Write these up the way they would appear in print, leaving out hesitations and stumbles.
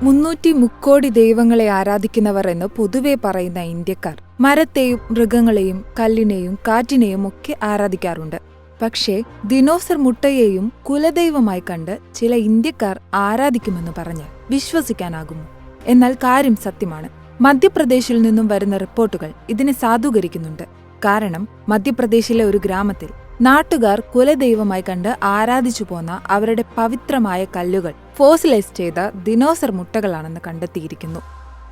330 ദൈവങ്ങളെ ആരാധിക്കുന്നവർ എന്ന് പൊതുവെ പറയുന്ന ഇന്ത്യക്കാർ മരത്തെയും മൃഗങ്ങളെയും കല്ലിനെയും കാറ്റിനെയും ഒക്കെ ആരാധിക്കാറുണ്ട്. പക്ഷേ ദിനോസർ മുട്ടയെയും കുലദൈവമായി കണ്ട് ചില ഇന്ത്യക്കാർ ആരാധിക്കുമെന്ന് പറഞ്ഞ് വിശ്വസിക്കാനാകുമോ? എന്നാൽ കാര്യം സത്യമാണ്. മധ്യപ്രദേശിൽ നിന്നും വരുന്ന റിപ്പോർട്ടുകൾ ഇതിനെ സാധൂകരിക്കുന്നുണ്ട്. കാരണം മധ്യപ്രദേശിലെ ഒരു ഗ്രാമത്തിൽ നാട്ടുകാർ കുലദൈവമായി കണ്ട് ആരാധിച്ചു പോന്ന അവരുടെ പവിത്രമായ കല്ലുകൾ ഫോസിലൈസ് ചെയ്ത ദിനോസർ മുട്ടകളാണെന്ന് കണ്ടെത്തിയിരിക്കുന്നു.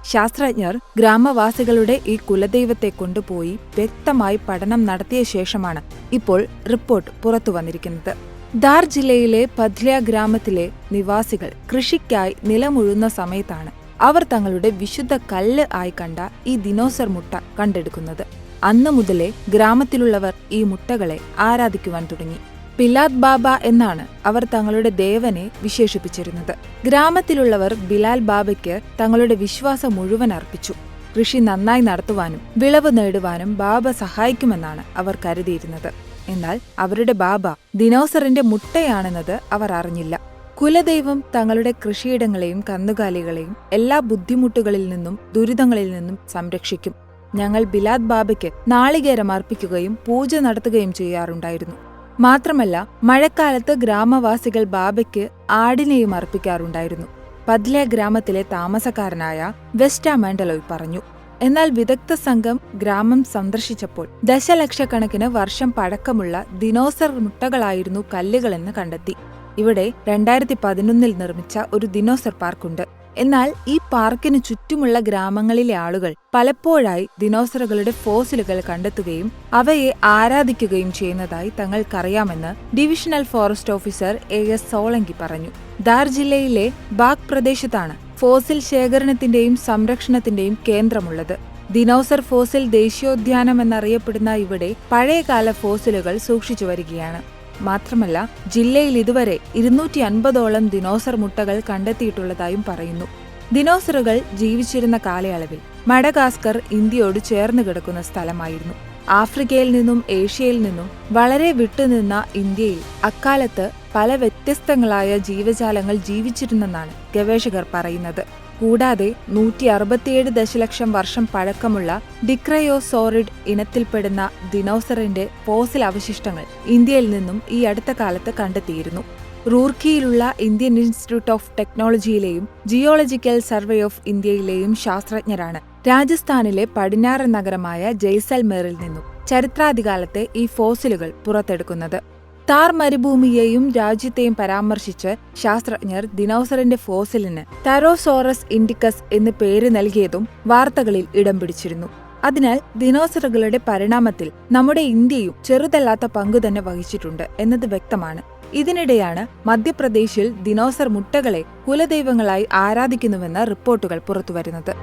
ശാസ്ത്രജ്ഞർ ഗ്രാമവാസികളുടെ ഈ കുലദൈവത്തെ കൊണ്ടുപോയി വ്യക്തമായി പഠനം നടത്തിയ ശേഷമാണ് ഇപ്പോൾ റിപ്പോർട്ട് പുറത്തുവന്നിരിക്കുന്നത്. ധാർ ജില്ലയിലെ പദ്ലിയ ഗ്രാമത്തിലെ നിവാസികൾ കൃഷിക്കായി നിലമുഴുന്ന സമയത്താണ് അവർ തങ്ങളുടെ വിശുദ്ധ കല്ല് ആയി കണ്ട ഈ ദിനോസർ മുട്ട കണ്ടെടുക്കുന്നത്. അന്നു മുതലേ ഗ്രാമത്തിലുള്ളവർ ഈ മുട്ടകളെ ആരാധിക്കുവാൻ തുടങ്ങി. ബിലാൽ ബാബ എന്നാണ് അവർ തങ്ങളുടെ ദേവനെ വിശേഷിപ്പിച്ചിരുന്നത്. ഗ്രാമത്തിലുള്ളവർ ബിലാൽ ബാബയ്ക്ക് തങ്ങളുടെ വിശ്വാസം മുഴുവൻ അർപ്പിച്ചു. കൃഷി നന്നായി നടത്തുവാനും വിളവ് നേടുവാനും ബാബ സഹായിക്കുമെന്നാണ് അവർ കരുതിയിരുന്നത്. എന്നാൽ അവരുടെ ബാബ ദിനോസറിന്റെ മുട്ടയാണെന്നത് അവർ അറിഞ്ഞില്ല. കുലദൈവം തങ്ങളുടെ കൃഷിയിടങ്ങളെയും കന്നുകാലികളെയും എല്ലാ ബുദ്ധിമുട്ടുകളിൽ നിന്നും ദുരിതങ്ങളിൽ നിന്നും സംരക്ഷിക്കും. ഞങ്ങൾ ബിലാൽ ബാബയ്ക്ക് നാളികേരം അർപ്പിക്കുകയും പൂജ നടത്തുകയും ചെയ്യാറുണ്ടായിരുന്നു. മാത്രമല്ല മഴക്കാലത്ത് ഗ്രാമവാസികൾ ബാബയ്ക്ക് ആടിനെയും അർപ്പിക്കാറുണ്ടായിരുന്നു. പദ്ലിയ ഗ്രാമത്തിലെ താമസക്കാരനായ വെസ്റ്റ മാൻഡലോയ് പറഞ്ഞു. എന്നാൽ വിദഗ്ധ സംഘം ഗ്രാമം സന്ദർശിച്ചപ്പോൾ ദശലക്ഷക്കണക്കിന് വർഷം പഴക്കമുള്ള ദിനോസർ മുട്ടകളായിരുന്നു കല്ലുകളെന്ന് കണ്ടെത്തി. ഇവിടെ 2011 നിർമ്മിച്ച ഒരു ദിനോസർ പാർക്കുണ്ട്. എന്നാൽ ഈ പാർക്കിന് ചുറ്റുമുള്ള ഗ്രാമങ്ങളിലെ ആളുകൾ പലപ്പോഴായി ദിനോസറുകളുടെ ഫോസിലുകൾ കണ്ടെത്തുകയും അവയെ ആരാധിക്കുകയും ചെയ്യുന്നതായി തങ്ങൾക്കറിയാമെന്ന് divisional forest officer AS Solanki പറഞ്ഞു. ധാർ ജില്ലയിലെ ബാഗ് പ്രദേശത്താണ് ഫോസിൽ ശേഖരണത്തിന്റെയും സംരക്ഷണത്തിന്റെയും കേന്ദ്രമുള്ളത്. ദിനോസർ ഫോസിൽ ദേശീയോദ്യാനം എന്നറിയപ്പെടുന്ന ഇവിടെ പഴയകാല ഫോസിലുകൾ സൂക്ഷിച്ചു വരികയാണ്. മാത്രമല്ല ജില്ലയിൽ ഇതുവരെ 250ഓളം ദിനോസർ മുട്ടകൾ കണ്ടെത്തിയിട്ടുള്ളതായും പറയുന്നു. ദിനോസറുകൾ ജീവിച്ചിരുന്ന കാലയളവിൽ മഡഗാസ്കർ ഇന്ത്യയോട് ചേർന്ന് കിടക്കുന്ന സ്ഥലമായിരുന്നു. ആഫ്രിക്കയിൽ നിന്നും ഏഷ്യയിൽ നിന്നും വളരെ വിട്ടുനിന്ന ഇന്ത്യയിൽ അക്കാലത്ത് പല വ്യത്യസ്തങ്ങളായ ജീവജാലങ്ങൾ ജീവിച്ചിരുന്നെന്നാണ് ഗവേഷകർ പറയുന്നത്. കൂടാതെ 167 ദശലക്ഷം വർഷം പഴക്കമുള്ള ഡിക്രയോസോറിഡ് ഇനത്തിൽപ്പെടുന്ന ദിനോസറിന്റെ ഫോസിൽ അവശിഷ്ടങ്ങൾ ഇന്ത്യയിൽ നിന്നും ഈ അടുത്ത കാലത്ത് കണ്ടെത്തിയിരുന്നു. റൂർക്കിയിലുള്ള ഇന്ത്യൻ ഇൻസ്റ്റിറ്റ്യൂട്ട് ഓഫ് ടെക്നോളജിയിലെയും ജിയോളജിക്കൽ സർവേ ഓഫ് ഇന്ത്യയിലെയും ശാസ്ത്രജ്ഞരാണ് രാജസ്ഥാനിലെ പടിഞ്ഞാറൻ നഗരമായ ജയ്സൽമേറിൽ നിന്നും ചരിത്രാദികാലത്തെ ഈ ഫോസിലുകൾ പുറത്തെടുക്കുന്നത്. താർ മരുഭൂമിയെയും രാജ്യത്തെയും പരാമർശിച്ച് ശാസ്ത്രജ്ഞർ ദിനോസറിന്റെ ഫോസിലിന് തരോസോറസ് ഇൻഡിക്കസ് എന്ന് പേര് നൽകിയതും വാർത്തകളിൽ ഇടം പിടിച്ചിരുന്നു. അതിനാൽ ദിനോസറുകളുടെ പരിണാമത്തിൽ നമ്മുടെ ഇന്ത്യയും ചെറുതല്ലാത്ത പങ്കുതന്നെ വഹിച്ചിട്ടുണ്ട് എന്നത് വ്യക്തമാണ്. ഇതിനിടെയാണ് മധ്യപ്രദേശിൽ ദിനോസർ മുട്ടകളെ കുലദൈവങ്ങളായി ആരാധിക്കുന്നുവെന്ന റിപ്പോർട്ടുകൾ പുറത്തുവരുന്നത്.